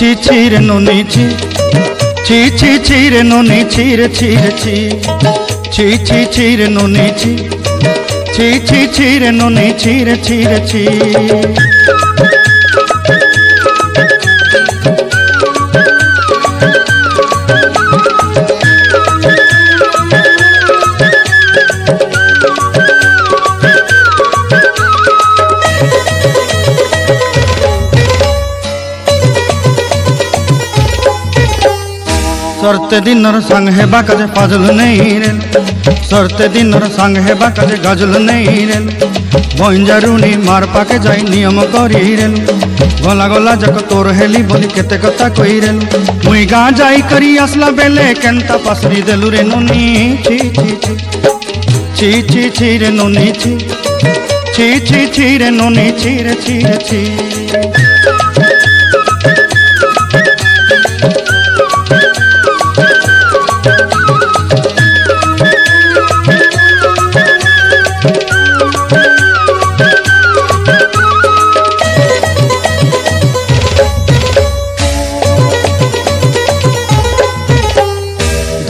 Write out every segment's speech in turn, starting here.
ছি ছি রে ননি ছি ছি ছি ছি রে ননি ছি রে ছি রে ছি ছি ছি ছি রে ননি ছি ছি ছি ছি রে ননি ছি রে ছি রে ছি। सरते दिनर संग हेबा काजे फाजल नहीं रेल सरते दिनर संग हेबा काजे गाजल नहीं रेल बंजारुनी मार पाके जाई नियम करी रेल गला गला जक तोर हेली बोली केते कथा कही रेल मुई गा जाई करी असला बेले केंता पासरी देलु रे नोनी ची ची ची ची ची ची रे नोनी ची ची ची ची रे नोनी ची रे ची रे ची।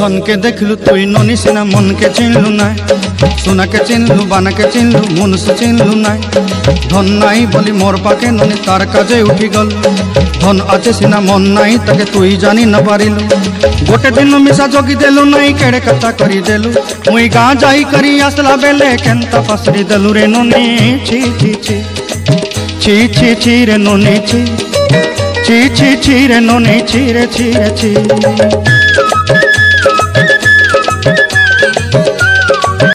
धन के देखलु तुई ननी सिना मन के चिन्हलु ना सोना के चिन्हलु बाना के चिन्हलु मनुष्य चिन्हलु ना धन नाई बोली मोर पाके ननी तार काजे उठी गल धन आचे सिना मन नाई ताके तुई जानी न पारिलु गोटे दिन मिसा जोगी देलु नाई केड़े कथा करी देलु मुई गा जाई करी आसला बेले केंता पासरी देलु रे ननी छी छी छी छी छी छी रे ननी छी छी छी छी रे ननी छी रे छी रे छी।